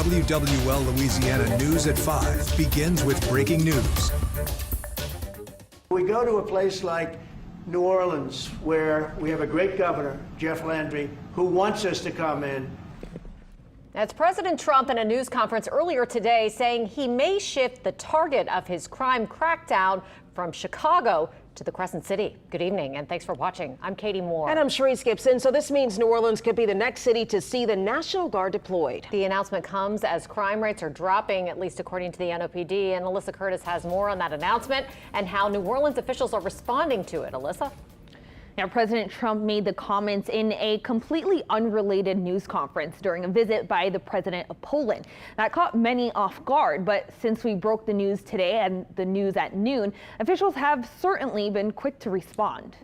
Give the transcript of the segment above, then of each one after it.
WWL Louisiana News at 5 begins with breaking news. We go to a place like New Orleans, where we have a great governor, Jeff Landry, who wants us to come in. That's President Trump in a news conference earlier today saying he may shift the target of his crime crackdown from Chicago to the Crescent City. Good evening, and thanks for watching. I'm Katie Moore. And I'm Cherise Gibson. So this means New Orleans could be the next city to see the National Guard deployed. The announcement comes as crime rates are dropping, at least according to the NOPD. And Alyssa Curtis has more on that announcement and how New Orleans officials are responding to it. Alyssa? Now, President Trump made the comments in a completely unrelated news conference during a visit by the president of Poland. That caught many off guard, but since we broke the news today and the news at noon, officials have certainly been quick to respond.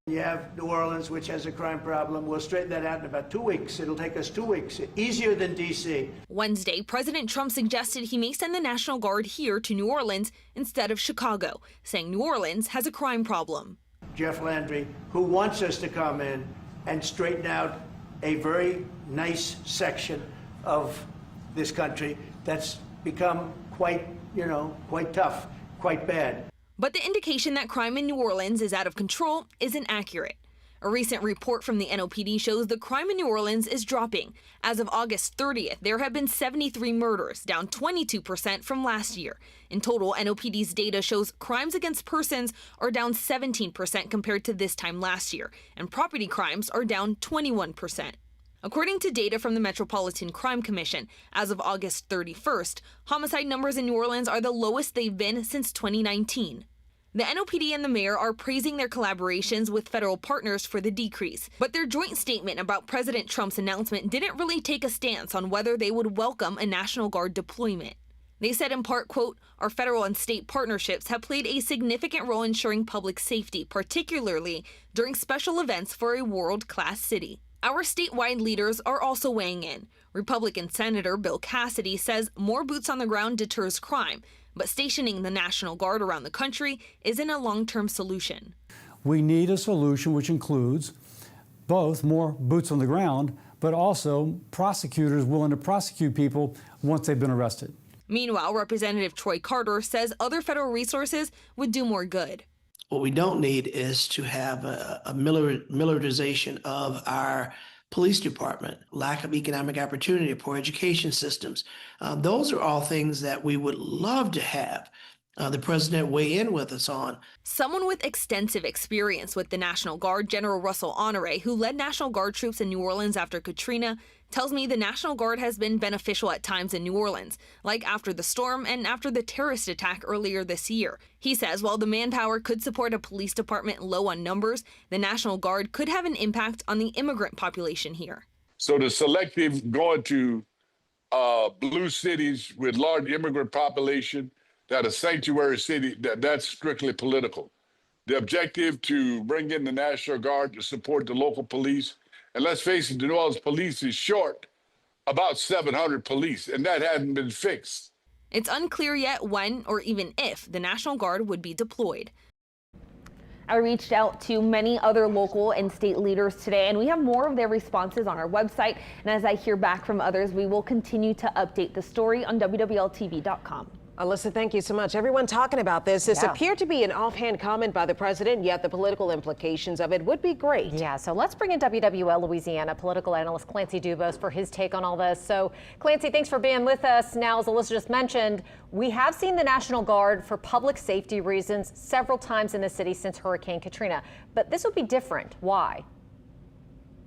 You have New Orleans, which has a crime problem. We'll straighten that out in about 2 weeks. It'll take us 2 weeks, easier than D.C. Wednesday, President Trump suggested he may send the National Guard here to New Orleans instead of Chicago, saying New Orleans has a crime problem. Jeff Landry, who wants us to come in and straighten out a very nice section of this country that's become quite tough, quite bad. But the indication that crime in New Orleans is out of control isn't accurate. A recent report from the NOPD shows the crime in New Orleans is dropping. As of August 30th, there have been 73 murders, down 22% from last year. In total, NOPD's data shows crimes against persons are down 17% compared to this time last year, and property crimes are down 21%. According to data from the Metropolitan Crime Commission, as of August 31st, homicide numbers in New Orleans are the lowest they've been since 2019. The NOPD and the mayor are praising their collaborations with federal partners for the decrease, but their joint statement about President Trump's announcement didn't really take a stance on whether they would welcome a National Guard deployment. They said in part, quote, "Our federal and state partnerships have played a significant role ensuring public safety, particularly during special events for a world-class city. Our statewide leaders are also weighing in. Republican Senator Bill Cassidy says more boots on the ground deters crime, but stationing the National Guard around the country isn't a long-term solution. We need a solution which includes both more boots on the ground, but also prosecutors willing to prosecute people once they've been arrested." Meanwhile, Representative Troy Carter says other federal resources would do more good. What we don't need is to have a militarization of our police department, lack of economic opportunity, poor education systems. Those are all things that we would love to have the president weigh in with us on. Someone with extensive experience with the National Guard, General Russell Honore, who led National Guard troops in New Orleans after Katrina, tells me the National Guard has been beneficial at times in New Orleans, like after the storm and after the terrorist attack earlier this year. He says while the manpower could support a police department low on numbers, the National Guard could have an impact on the immigrant population here. So the selective going to blue cities with large immigrant population, that a sanctuary city, that's strictly political. The objective to bring in the National Guard to support the local police, and let's face it, the New Orleans police is short about 700 police, and that hasn't been fixed. It's unclear yet when or even if the National Guard would be deployed. I reached out to many other local and state leaders today, and we have more of their responses on our website. And as I hear back from others, we will continue to update the story on WWLTV.com. Alyssa, thank you so much. Everyone talking about this. This appeared to be an offhand comment by the president, yet the political implications of it would be great. Yeah, so let's bring in WWL Louisiana political analyst Clancy Dubose for his take on all this. So, Clancy, thanks for being with us. Now, as Alyssa just mentioned, we have seen the National Guard for public safety reasons several times in the city since Hurricane Katrina. But this would be different. Why?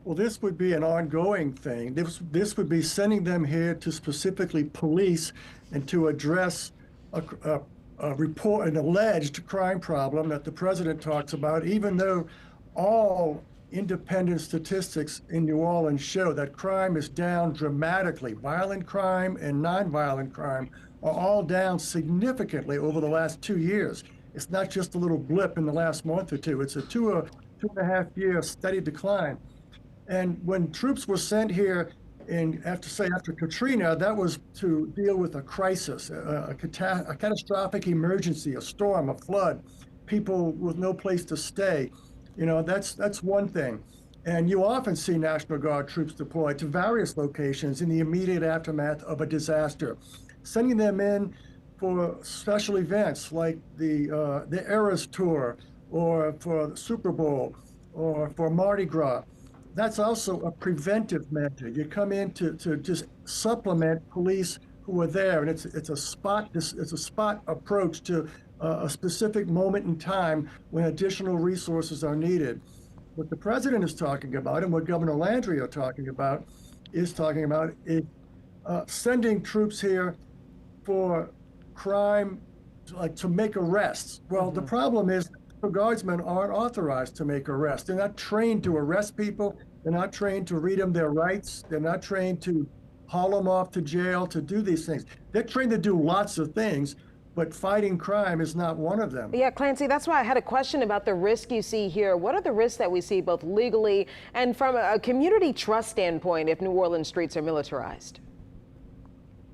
Well, this would be an ongoing thing. This would be sending them here to specifically police and to address a report, an alleged crime problem that the president talks about, even though all independent statistics in New Orleans show that crime is down dramatically. Violent crime and nonviolent crime are all down significantly over the last 2 years. It's not just a little blip in the last month or two. It's a two and a half year steady decline. And when troops were sent here after Katrina, that was to deal with a crisis, a catastrophic emergency, a storm, a flood, people with no place to stay. You know, that's one thing. And you often see National Guard troops deployed to various locations in the immediate aftermath of a disaster, sending them in for special events like the Eras Tour, or for the Super Bowl, or for Mardi Gras. That's also a preventive measure. You come in to just supplement police who are there, and it's a spot approach to a specific moment in time when additional resources are needed. What the president is talking about, and what Governor Landry is talking about, is sending troops here for crime, like to make arrests. Well, the problem is the guardsmen aren't authorized to make arrests. They're not trained to arrest people. They're not trained to read them their rights. They're not trained to haul them off to jail, to do these things. They're trained to do lots of things, but fighting crime is not one of them. Yeah, Clancy, that's why I had a question about the risk you see here. What are the risks that we see both legally and from a community trust standpoint if New Orleans streets are militarized?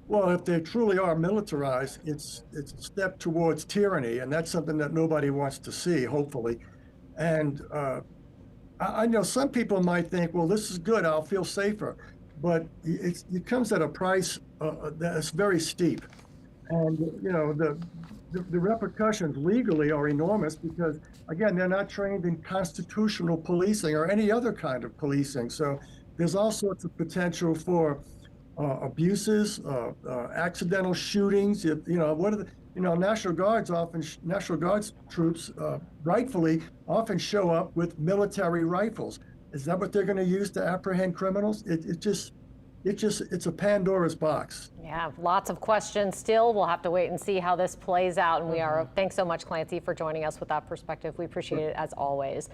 Well, if they truly are militarized, it's a step towards tyranny, and that's something that nobody wants to see, hopefully. And I know some people might think, well, this is good, I'll feel safer. But it comes at a price that's very steep. And, you know, the repercussions legally are enormous because, again, they're not trained in constitutional policing or any other kind of policing. So there's all sorts of potential for abuses, accidental shootings. National Guards troops rightfully often show up with military rifles. Is that what they're going to use to apprehend criminals? It's a Pandora's box. Yeah, lots of questions still. We'll have to wait and see how this plays out. And thanks so much, Clancy, for joining us with that perspective. We appreciate it as always.